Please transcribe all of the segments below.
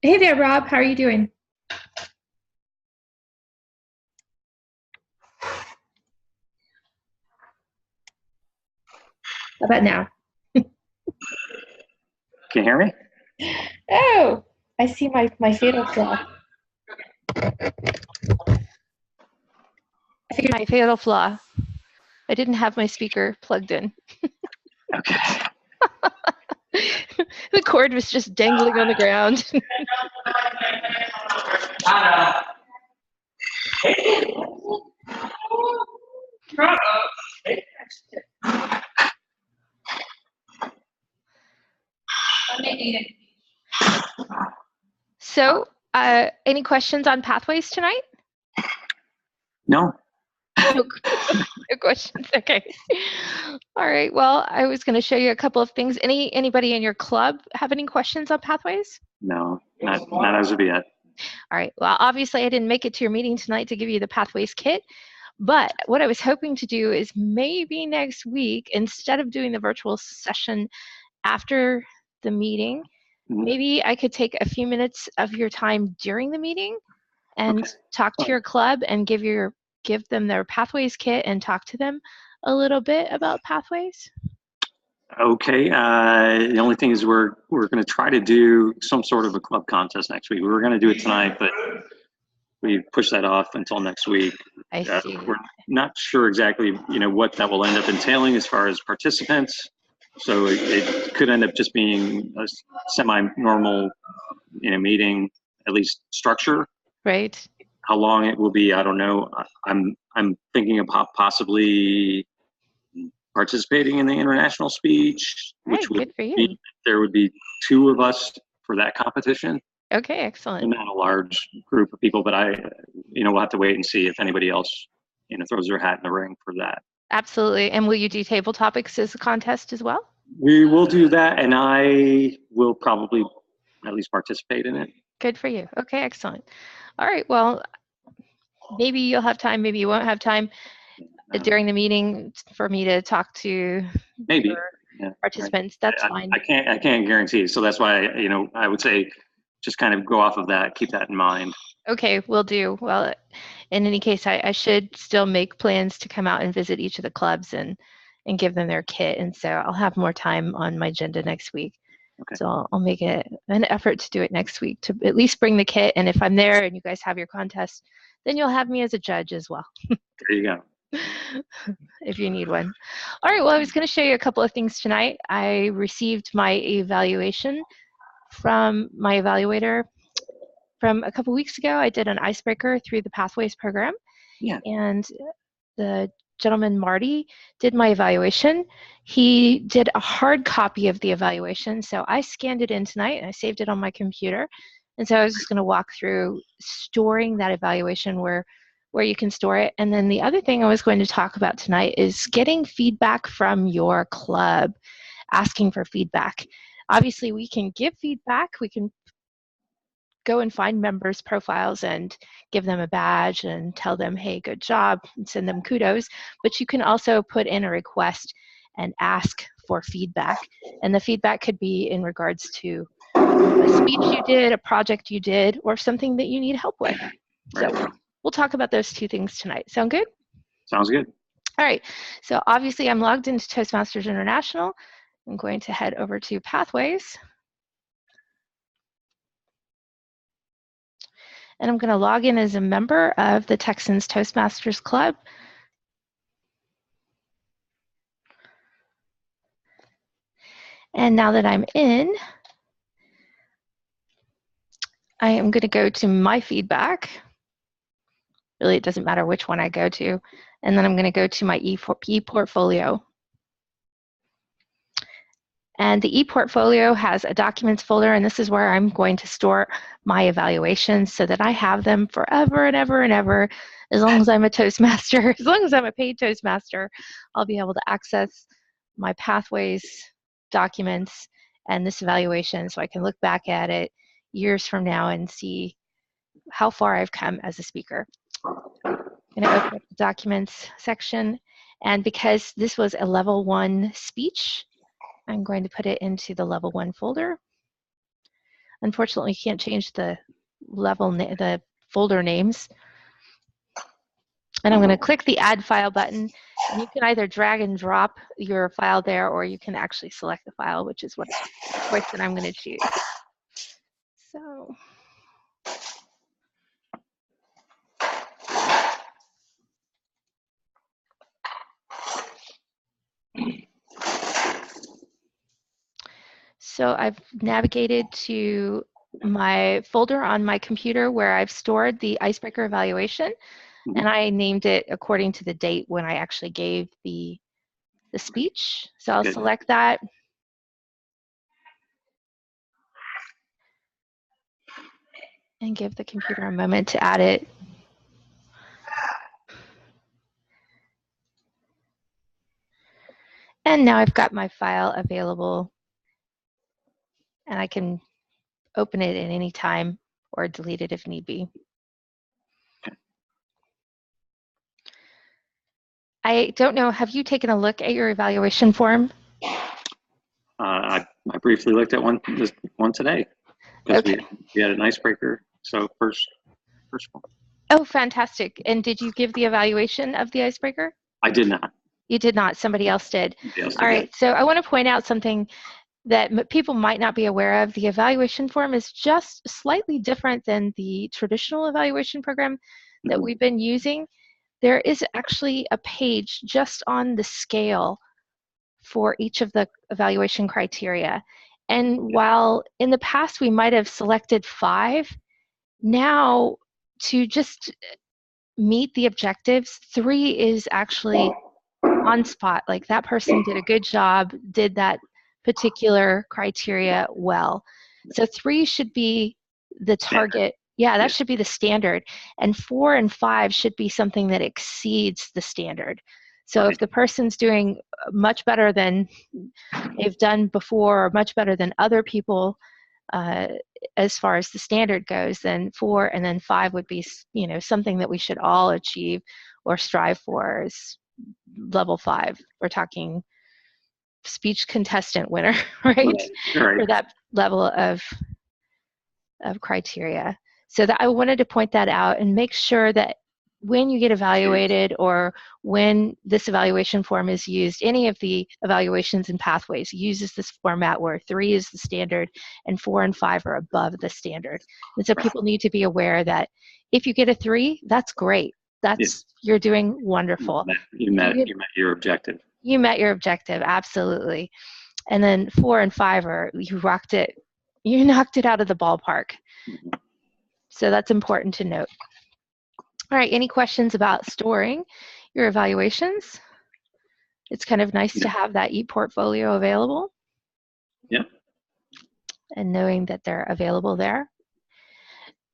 Hey there, Rob. How are you doing? How about now? Can you hear me? Oh, I see my fatal flaw. I figured my fatal flaw. I didn't have my speaker plugged in. Okay. The cord was just dangling on the ground. So, any questions on pathways tonight? No. No, no questions. Okay. All right. Well, I was going to show you a couple of things. Anybody in your club have any questions on pathways? No, not as of yet. All right. Well, obviously, I didn't make it to your meeting tonight to give you the pathways kit. But what I was hoping to do is maybe next week, instead of doing the virtual session after the meeting, maybe I could take a few minutes of your time during the meeting and talk to your club and give them their pathways kit and talk to them a little bit about pathways. Okay. The only thing is we're going to try to do some sort of a club contest next week. We were going to do it tonight, but we pushed that off until next week. I see. We're not sure exactly, what that will end up entailing as far as participants. So it could end up just being a semi-normal, meeting, at least structure. Right. How long it will be, I don't know. I'm thinking of possibly participating in the international speech, which would good for you. mean there would be 2 of us for that competition. Okay, excellent. And not a large group of people, but we'll have to wait and see if anybody else, throws their hat in the ring for that. Absolutely. And will you do table topics as a contest as well? We will do that, and I will probably at least participate in it. Good for you. Okay, excellent. All right. Well, maybe you'll have time, maybe you won't have time during the meeting for me to talk to maybe participants. That's fine. I can't guarantee. So that's why, I would say just kind of go off of that, keep that in mind. Okay, will do. Well, in any case, I should still make plans to come out and visit each of the clubs and give them their kit. And so I'll have more time on my agenda next week. Okay. So I'll make it an effort to do it next week to at least bring the kit. And if I'm there and you guys have your contest, then you'll have me as a judge as well. There you go. If you need one. All right, well, I was going to show you a couple of things tonight. I received my evaluation from my evaluator from a couple weeks ago. I did an icebreaker through the Pathways program. Yeah. And the gentleman, Marty, did my evaluation. He did a hard copy of the evaluation. So I scanned it in tonight and I saved it on my computer. And so I was just going to walk through storing that evaluation where you can store it. And then the other thing I was going to talk about tonight is getting feedback from your club, asking for feedback. Obviously, we can give feedback. We can go and find members' profiles and give them a badge and tell them, hey, good job, and send them kudos. But you can also put in a request and ask for feedback. And the feedback could be in regards to a speech you did, a project you did, or something that you need help with. So we'll talk about those 2 things tonight. Sound good? Sounds good. All right. So obviously I'm logged into Toastmasters International. I'm going to head over to Pathways. And I'm going to log in as a member of the Texans Toastmasters Club. And now that I'm in, I am going to go to my feedback. Really, it doesn't matter which one I go to. And then I'm going to go to my ePortfolio. And the ePortfolio has a documents folder, and this is where I'm going to store my evaluations so that I have them forever and ever and ever. As long as I'm a Toastmaster, as long as I'm a paid Toastmaster, I'll be able to access my Pathways documents and this evaluation so I can look back at it years from now and see how far I've come as a speaker. I'm going to open up the documents section, and because this was a level 1 speech, I'm going to put it into the level 1 folder. Unfortunately, you can't change the the folder names. And I'm going to click the Add File button, and you can either drag and drop your file there, or you can actually select the file, which is what the choice that I'm going to choose. So I've navigated to my folder on my computer where I've stored the icebreaker evaluation, and I named it according to the date when I actually gave the speech. So I'll select that. And give the computer a moment to add it. And now I've got my file available, and I can open it at any time or delete it if need be. I don't know, have you taken a look at your evaluation form? I briefly looked at one today because we had an icebreaker. So first one. Oh, fantastic. And did you give the evaluation of the icebreaker? I did not. You did not. Somebody else did. Else did. All right. So I want to point out something that people might not be aware of. The evaluation form is just slightly different than the traditional evaluation program that we've been using. There is actually a page just on the scale for each of the evaluation criteria. And while in the past we might have selected 5, now to just meet the objectives, 3 is actually on spot. Like that person did a good job, did that particular criteria well. So 3 should be the target. Yeah, that should be the standard. And 4 and 5 should be something that exceeds the standard. So if the person's doing much better than they've done before, or much better than other people, as far as the standard goes, then 4 and then 5 would be, something that we should all achieve or strive for is level 5. We're talking speech contestant winner, right? For that level of criteria. So that I wanted to point that out and make sure that when you get evaluated or when this evaluation form is used, any of the evaluations and pathways uses this format where 3 is the standard and 4 and 5 are above the standard. And so people need to be aware that if you get a 3, that's great. You're doing wonderful. You met your objective. You met your objective, absolutely. And then 4 and 5 you rocked it. You knocked it out of the ballpark. So that's important to note. All right, any questions about storing your evaluations? It's kind of nice to have that e-portfolio available. Yeah. And knowing that they're available there.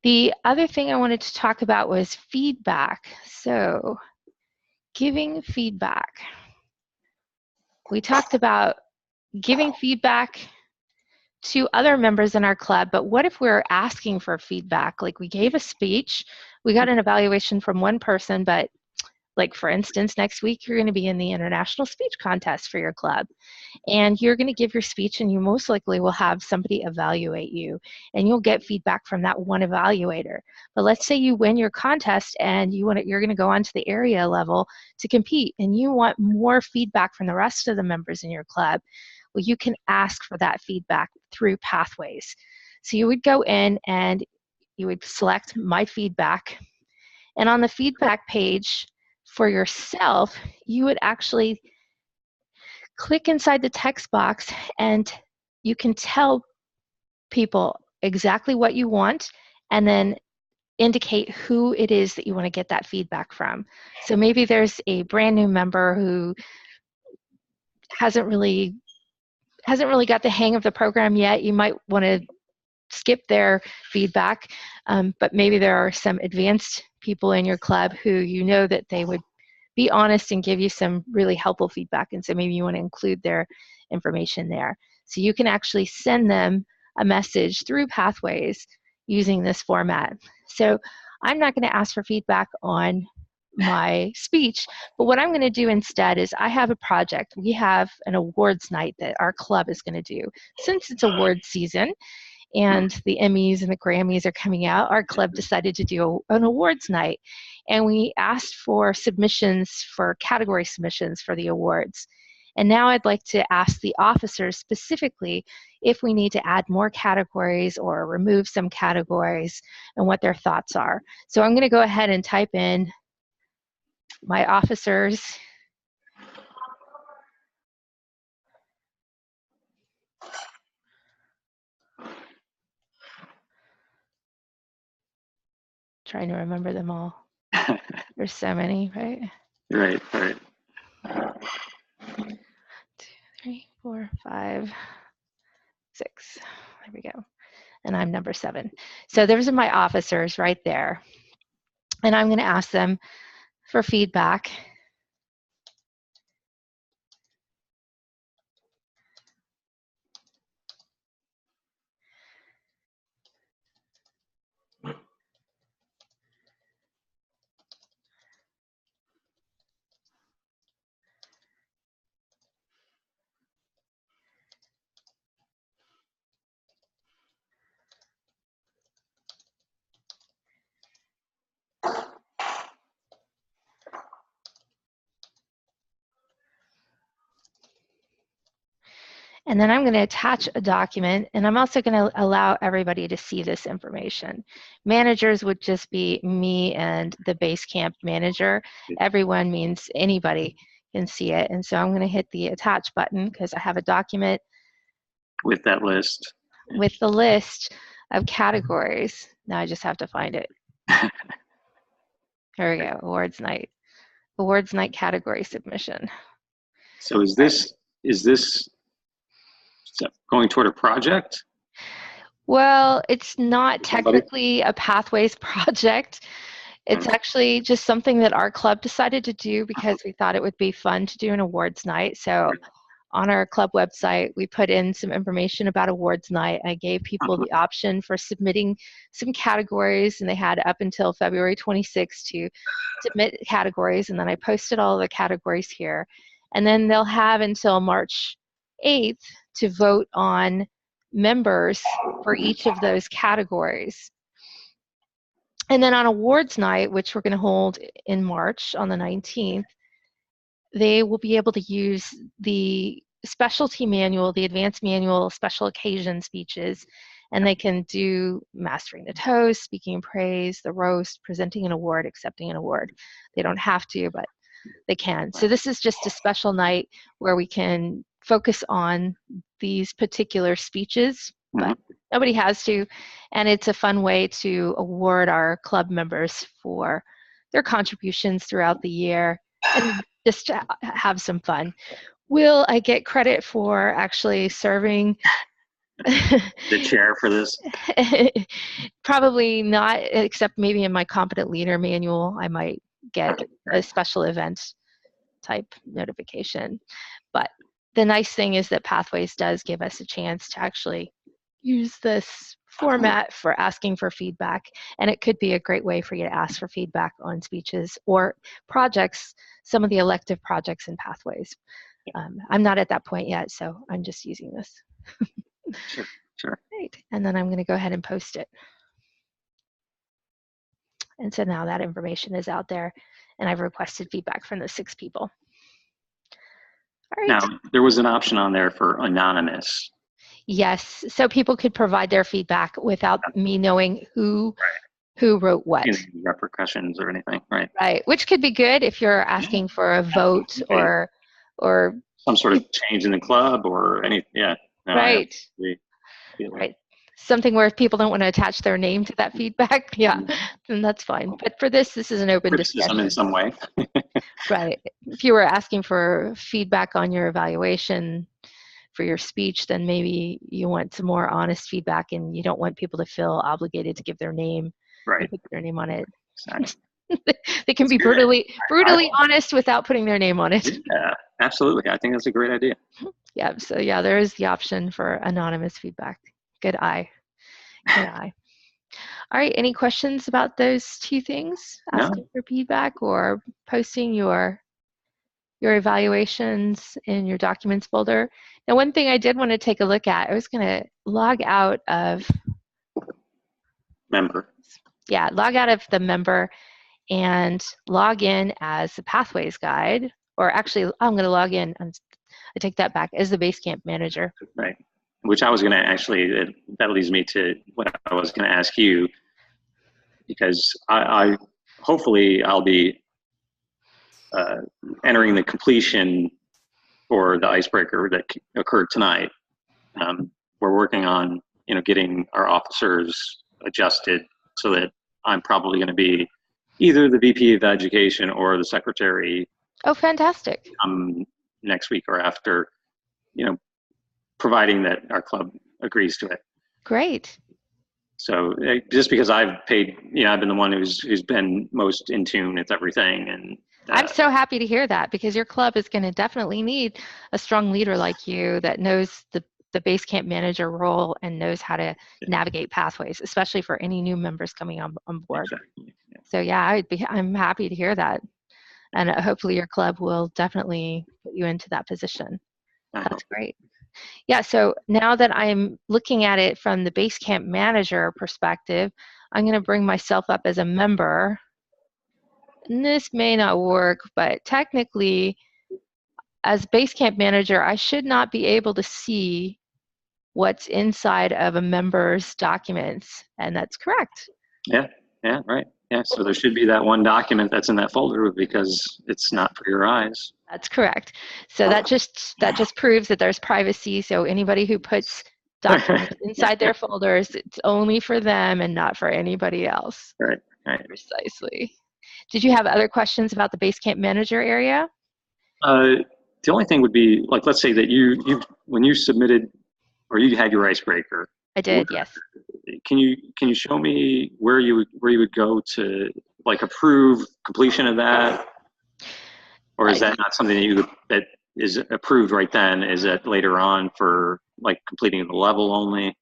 The other thing I wanted to talk about was feedback. So giving feedback. We talked about giving feedback to other members in our club, but what if we're asking for feedback? Like we gave a speech, we got an evaluation from one person, but like for instance, next week you're going to be in the international speech contest for your club, and you're going to give your speech, and you most likely will have somebody evaluate you, and you'll get feedback from that one evaluator. But let's say you win your contest and you're going to go on to the area level to compete, and you want more feedback from the rest of the members in your club. Well, you can ask for that feedback through pathways. So you would go in and you would select My Feedback, and on the feedback page for yourself, you would actually click inside the text box and you can tell people exactly what you want and then indicate who it is that you want to get that feedback from. So maybe there's a brand new member who hasn't really got the hang of the program yet. You might want to skip their feedback, but maybe there are some advanced people in your club who you know that they would be honest and give you some really helpful feedback, and so maybe you want to include their information there. So you can actually send them a message through pathways using this format. So I'm not going to ask for feedback on my speech, but what I'm going to do instead is I have a project. We have an awards night that our club is going to do since it's award season, and the Emmys and the Grammys are coming out, our club decided to do an awards night. And we asked for submissions, for category submissions for the awards. And now I'd like to ask the officers specifically if we need to add more categories or remove some categories and what their thoughts are. So I'm going to go ahead and type in my officers. Trying to remember them all. There's so many, right? Right, right. 2, 3, 4, 5, 6. There we go. And I'm number 7. So those are my officers right there. And I'm going to ask them for feedback. And then I'm going to attach a document, and I'm also going to allow everybody to see this information. Managers would just be me and the Basecamp manager. Everyone means anybody can see it. And so I'm going to hit the attach button because I have a document With that list. with the list of categories. Now I just have to find it. Here we go, awards night. Awards night category submission. So is this going toward a project? Well, it's not technically a Pathways project. It's actually just something that our club decided to do because we thought it would be fun to do an awards night. So on our club website, we put in some information about awards night. I gave people the option for submitting some categories, and they had up until February 26th to submit categories, and then I posted all the categories here. And then they'll have until March 8th to vote on members for each of those categories. And then on awards night, which we're going to hold in March on the 19th, they will be able to use the specialty manual, the advanced manual special occasion speeches, and they can do mastering the toast, speaking in praise, the roast, presenting an award, accepting an award. They don't have to, but they can. So this is just a special night where we can focus on these particular speeches, but nobody has to. And it's a fun way to award our club members for their contributions throughout the year and just to have some fun. Will I get credit for actually serving the chair for this? Probably not, except maybe in my competent leader manual, I might get a special event type notification. But the nice thing is that Pathways does give us a chance to actually use this format for asking for feedback, and it could be a great way for you to ask for feedback on speeches or projects, some of the elective projects in Pathways. I'm not at that point yet, so I'm just using this. Sure. Great, and then I'm going to go ahead and post it. And so now that information is out there, and I've requested feedback from those 6 people. All right. Now, there was an option on there for anonymous. Yes, so people could provide their feedback without me knowing who wrote what. Any repercussions or anything, right? Right, which could be good if you're asking for a vote or some sort of change in the club or any, no, right. Right. Something where people don't want to attach their name to that feedback, then that's fine. But for this is an open discussion. in some way. Right. If you were asking for feedback on your evaluation for your speech, then maybe you want some more honest feedback and you don't want people to feel obligated to give their name, put their name on it. Exactly. They can be brutally honest without putting their name on it. Yeah, absolutely. I think that's a great idea. Yeah, so there is the option for anonymous feedback. Good eye. Good eye. All right, any questions about those 2 things? Asking for feedback or posting your your evaluations in your documents folder. Now, one thing I did want to take a look at, I was going to log out of Member. Yeah, log out of the member and log in as the Pathways Guide, or actually, I'm going to log in, I take that back, as the Basecamp manager. Right. Which I was going to actually, that leads me to what I was going to ask you, because I hopefully I'll be entering the completion for the icebreaker that occurred tonight. We're working on, getting our officers adjusted so that I'm probably going to be either the VP of Education or the secretary. Oh, fantastic. Next week or after, providing that our club agrees to it. Great. So just because I've paid, I've been the one who's been most in tune with everything. And I'm so happy to hear that, because your club is going to definitely need a strong leader like you that knows the Basecamp manager role and knows how to navigate pathways, especially for any new members coming on board. Exactly. Yeah. So yeah, I'm happy to hear that. And hopefully your club will definitely put you into that position. That's great. Yeah, so now that I'm looking at it from the Basecamp manager perspective, I'm going to bring myself up as a member. And this may not work, but technically, as Basecamp manager, I should not be able to see what's inside of a member's documents, and that's correct. Yeah, right. Yeah, so there should be that one document that's in that folder because it's not for your eyes. That's correct. So that just proves that there's privacy. So anybody who puts documents inside their folders, it's only for them and not for anybody else. Right. Precisely. Did you have other questions about the Basecamp manager area? The only thing would be, like, let's say that you when you submitted or you had your icebreaker. I did, yes. Can you show me where you would go to, like, approve completion of that, or is that not something that is approved right then? Is that later on for, like, completing the level only?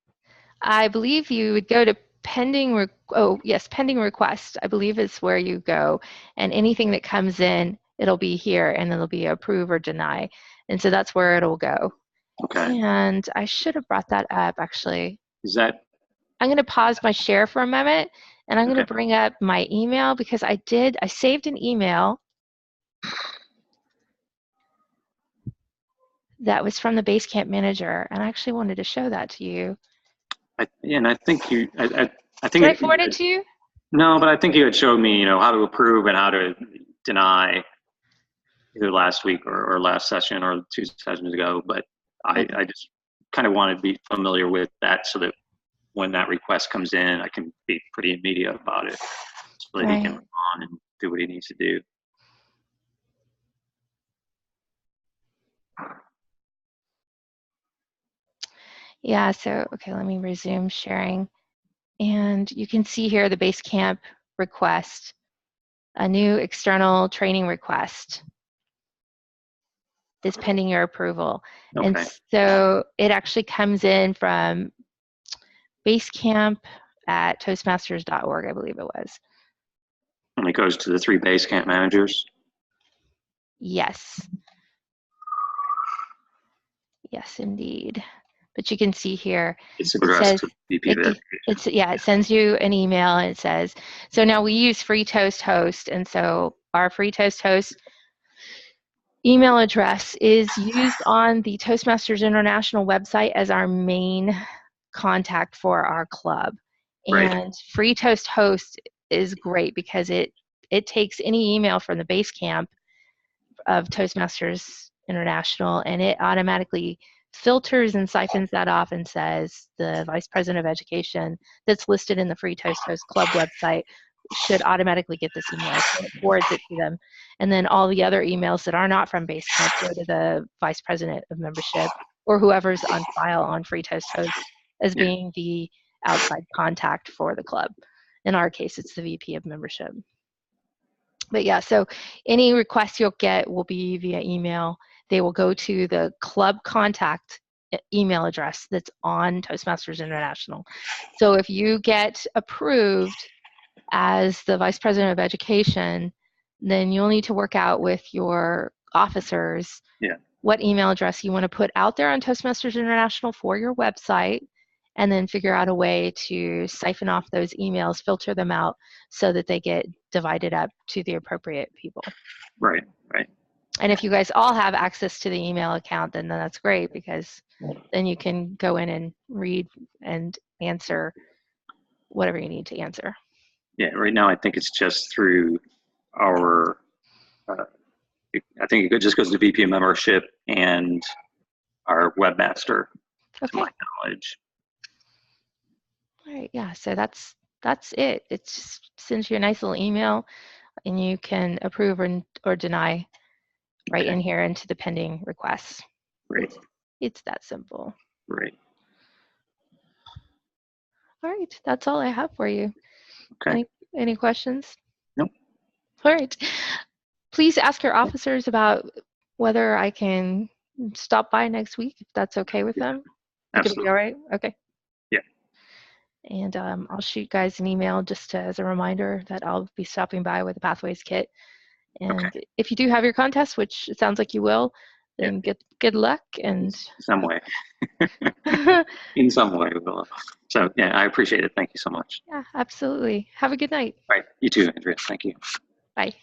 I believe you would go to pending request. I believe is where you go, and anything that comes in, it'll be here, and it'll be approve or deny, and so that's where it'll go. Okay. And I should have brought that up, actually. Is that? I'm going to pause my share for a moment, and I'm going to bring up my email, because I saved an email that was from the Basecamp manager, and I actually wanted to show that to you. And I think you, I think. Did I forward it to you? No, but I think you had showed me, how to approve and how to deny, either last week or last session or 2 sessions ago. But I just kind of wanted to be familiar with that so that when that request comes in, I can be pretty immediate about it so that he can move on and do what he needs to do. Yeah, so, okay, let me resume sharing. And you can see here the Basecamp request, a new external training request is pending your approval. Okay. And so it actually comes in from Basecamp at Toastmasters.org, I believe it was. And it goes to the 3 Basecamp managers? Yes. Yes, indeed. But you can see here, it's addressed to VP of Education. It sends you an email, and it says, so now we use Free Toast Host, and so our Free Toast Host email address is used on the Toastmasters International website as our main contact for our club. Right. And Free Toast Host is great because it takes any email from the Basecamp of Toastmasters International, and it automatically filters and siphons that off and says the Vice President of Education that's listed in the Free Toast Host Club website should automatically get this email, so it forwards it to them. And then all the other emails that are not from Basecamp go to the Vice President of Membership or whoever's on file on Free Toast Host as being the outside contact for the club. In our case, it's the VP of Membership. But yeah, so any requests you'll get will be via email. They will go to the club contact email address that's on Toastmasters International. So if you get approved as the Vice President of Education, then you'll need to work out with your officers Yeah. what email address you want to put out there on Toastmasters International for your website, and then figure out a way to siphon off those emails, filter them out so that they get divided up to the appropriate people. Right, right. And if you guys all have access to the email account, then that's great, because then you can go in and read and answer whatever you need to answer. Yeah, right now I think it's just through our, I think it just goes to VP membership and our webmaster, to my knowledge. All right, yeah, so that's it. It just sends you a nice little email, and you can approve or deny right in here into the pending requests. Great. It's that simple. Great. All right, that's all I have for you. Okay. Any questions? Nope. All right. Please ask your officers about whether I can stop by next week, if that's okay with them. Absolutely. All right? Okay. Yeah. And I'll shoot guys an email just as a reminder that I'll be stopping by with the Pathways kit. And if you do have your contest, which it sounds like you will, then good luck. And some way. In some way, we will. So yeah, I appreciate it. Thank you so much. Yeah, absolutely. Have a good night. All right. You too, Andrea. Thank you. Bye.